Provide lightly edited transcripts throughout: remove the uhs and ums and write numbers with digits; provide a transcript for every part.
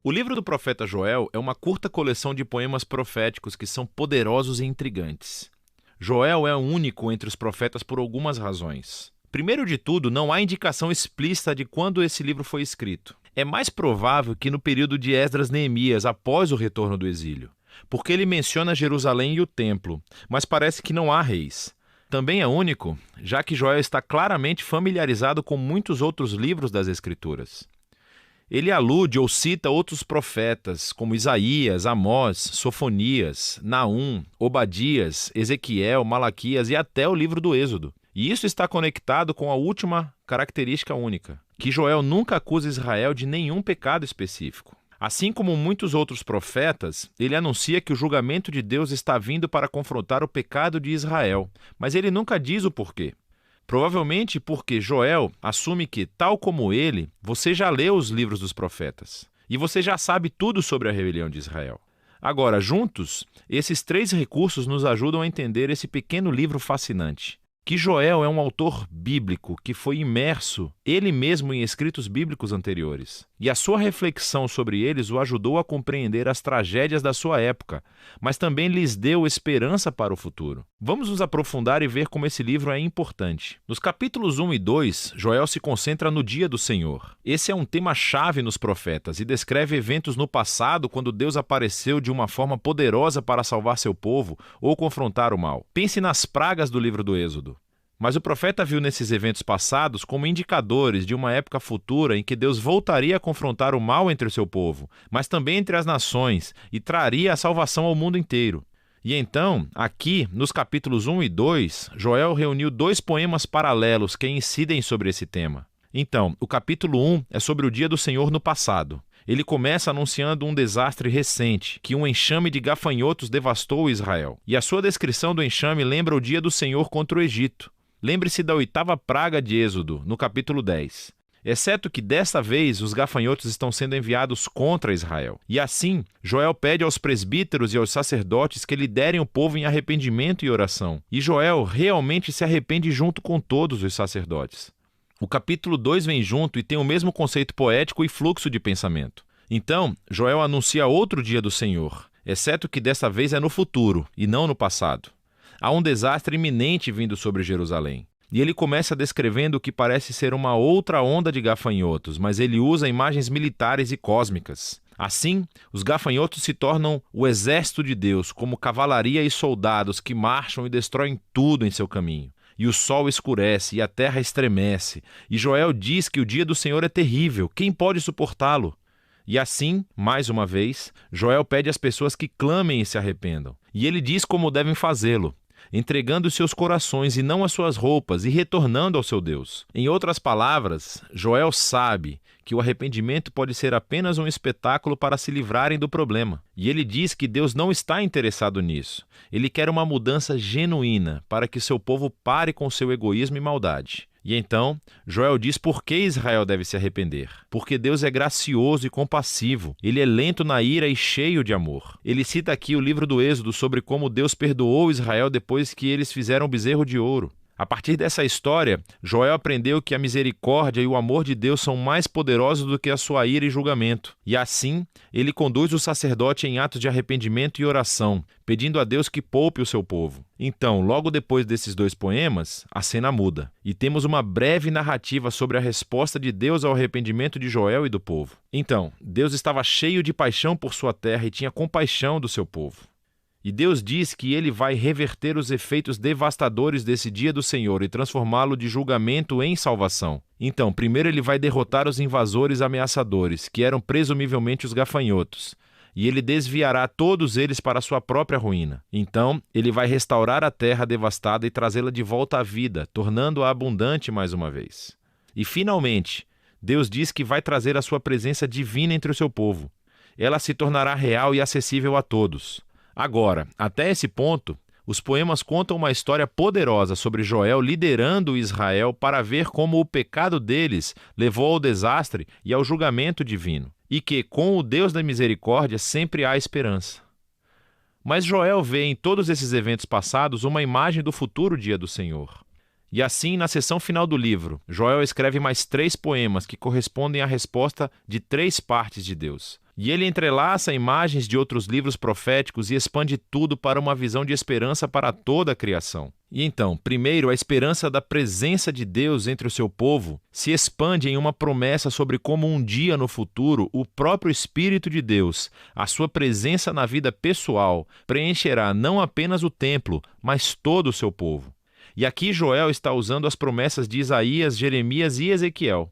O livro do profeta Joel é uma curta coleção de poemas proféticos que são poderosos e intrigantes. Joel é único entre os profetas por algumas razões. Primeiro de tudo, não há indicação explícita de quando esse livro foi escrito. É mais provável que no período de Esdras-Neemias, após o retorno do exílio, porque ele menciona Jerusalém e o templo, mas parece que não há reis. Também é único, já que Joel está claramente familiarizado com muitos outros livros das Escrituras. Ele alude ou cita outros profetas, como Isaías, Amós, Sofonias, Naum, Obadias, Ezequiel, Malaquias e até o livro do Êxodo. E isso está conectado com a última característica única, que Joel nunca acusa Israel de nenhum pecado específico. Assim como muitos outros profetas, ele anuncia que o julgamento de Deus está vindo para confrontar o pecado de Israel, mas ele nunca diz o porquê. Provavelmente porque Joel assume que, tal como ele, você já leu os livros dos profetas e você já sabe tudo sobre a rebelião de Israel. Agora, juntos, esses três recursos nos ajudam a entender esse pequeno livro fascinante. Que Joel é um autor bíblico que foi imerso ele mesmo em escritos bíblicos anteriores. E a sua reflexão sobre eles o ajudou a compreender as tragédias da sua época, mas também lhes deu esperança para o futuro. Vamos nos aprofundar e ver como esse livro é importante. Nos capítulos 1 e 2, Joel se concentra no dia do Senhor. Esse é um tema-chave nos profetas e descreve eventos no passado quando Deus apareceu de uma forma poderosa para salvar seu povo ou confrontar o mal. Pense nas pragas do livro do Êxodo. Mas o profeta viu nesses eventos passados como indicadores de uma época futura em que Deus voltaria a confrontar o mal entre o seu povo, mas também entre as nações, e traria a salvação ao mundo inteiro. E então, aqui, nos capítulos 1 e 2, Joel reuniu dois poemas paralelos que incidem sobre esse tema. Então, o capítulo 1 é sobre o dia do Senhor no passado. Ele começa anunciando um desastre recente, que um enxame de gafanhotos devastou Israel. E a sua descrição do enxame lembra o dia do Senhor contra o Egito. Lembre-se da 8ª praga de Êxodo, no capítulo 10. Exceto que desta vez os gafanhotos estão sendo enviados contra Israel. E assim, Joel pede aos presbíteros e aos sacerdotes que liderem o povo em arrependimento e oração. E Joel realmente se arrepende junto com todos os sacerdotes. O capítulo 2 vem junto e tem o mesmo conceito poético e fluxo de pensamento. Então, Joel anuncia outro dia do Senhor, exceto que desta vez é no futuro e não no passado. Há um desastre iminente vindo sobre Jerusalém. E ele começa descrevendo o que parece ser uma outra onda de gafanhotos, mas ele usa imagens militares e cósmicas. Assim, os gafanhotos se tornam o exército de Deus, como cavalaria e soldados que marcham e destroem tudo em seu caminho. E o sol escurece e a terra estremece. E Joel diz que o dia do Senhor é terrível. Quem pode suportá-lo? E assim, mais uma vez, Joel pede às pessoas que clamem e se arrependam. E ele diz como devem fazê-lo, entregando seus corações e não as suas roupas e retornando ao seu Deus. Em outras palavras, Joel sabe que o arrependimento pode ser apenas um espetáculo para se livrarem do problema. E ele diz que Deus não está interessado nisso. Ele quer uma mudança genuína para que seu povo pare com seu egoísmo e maldade. E então, Joel diz por que Israel deve se arrepender. Porque Deus é gracioso e compassivo. Ele é lento na ira e cheio de amor. Ele cita aqui o livro do Êxodo sobre como Deus perdoou Israel depois que eles fizeram o bezerro de ouro. A partir dessa história, Joel aprendeu que a misericórdia e o amor de Deus são mais poderosos do que a sua ira e julgamento. E assim, ele conduz o sacerdote em atos de arrependimento e oração, pedindo a Deus que poupe o seu povo. Então, logo depois desses dois poemas, a cena muda. E temos uma breve narrativa sobre a resposta de Deus ao arrependimento de Joel e do povo. Então, Deus estava cheio de paixão por sua terra e tinha compaixão do seu povo. E Deus diz que ele vai reverter os efeitos devastadores desse dia do Senhor e transformá-lo de julgamento em salvação. Então, primeiro ele vai derrotar os invasores ameaçadores, que eram presumivelmente os gafanhotos, e ele desviará todos eles para a sua própria ruína. Então, ele vai restaurar a terra devastada e trazê-la de volta à vida, tornando-a abundante mais uma vez. E, finalmente, Deus diz que vai trazer a sua presença divina entre o seu povo. Ela se tornará real e acessível a todos. Agora, até esse ponto, os poemas contam uma história poderosa sobre Joel liderando Israel para ver como o pecado deles levou ao desastre e ao julgamento divino, e que, com o Deus da misericórdia, sempre há esperança. Mas Joel vê em todos esses eventos passados uma imagem do futuro dia do Senhor. E assim, na seção final do livro, Joel escreve mais 3 poemas que correspondem à resposta de 3 partes de Deus. E ele entrelaça imagens de outros livros proféticos e expande tudo para uma visão de esperança para toda a criação. E então, primeiro, a esperança da presença de Deus entre o seu povo se expande em uma promessa sobre como um dia no futuro o próprio Espírito de Deus, a sua presença na vida pessoal, preencherá não apenas o templo, mas todo o seu povo. E aqui Joel está usando as promessas de Isaías, Jeremias e Ezequiel,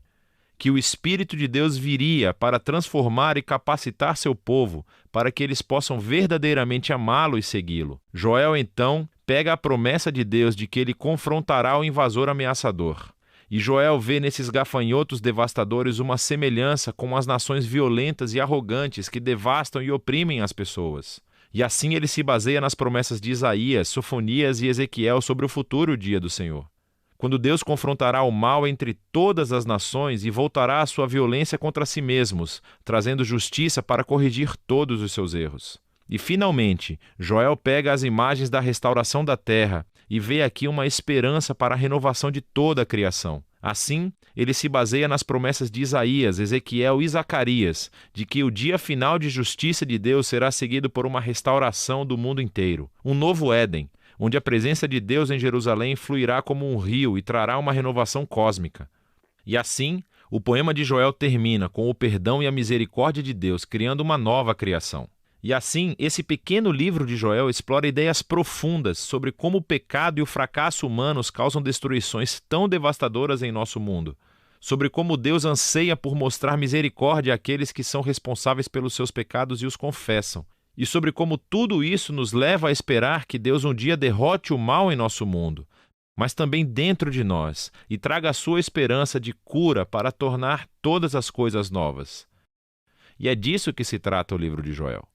que o Espírito de Deus viria para transformar e capacitar seu povo, para que eles possam verdadeiramente amá-lo e segui-lo. Joel, então, pega a promessa de Deus de que ele confrontará o invasor ameaçador. E Joel vê nesses gafanhotos devastadores uma semelhança com as nações violentas e arrogantes que devastam e oprimem as pessoas. E assim ele se baseia nas promessas de Isaías, Sofonias e Ezequiel sobre o futuro dia do Senhor, quando Deus confrontará o mal entre todas as nações e voltará a sua violência contra si mesmos, trazendo justiça para corrigir todos os seus erros. E, finalmente, Joel pega as imagens da restauração da terra e vê aqui uma esperança para a renovação de toda a criação. Assim, ele se baseia nas promessas de Isaías, Ezequiel e Zacarias, de que o dia final de justiça de Deus será seguido por uma restauração do mundo inteiro, um novo Éden, onde a presença de Deus em Jerusalém fluirá como um rio e trará uma renovação cósmica. E assim, o poema de Joel termina com o perdão e a misericórdia de Deus, criando uma nova criação. E assim, esse pequeno livro de Joel explora ideias profundas sobre como o pecado e o fracasso humanos causam destruições tão devastadoras em nosso mundo, sobre como Deus anseia por mostrar misericórdia àqueles que são responsáveis pelos seus pecados e os confessam, e sobre como tudo isso nos leva a esperar que Deus um dia derrote o mal em nosso mundo, mas também dentro de nós, e traga a sua esperança de cura para tornar todas as coisas novas. E é disso que se trata o livro de Joel.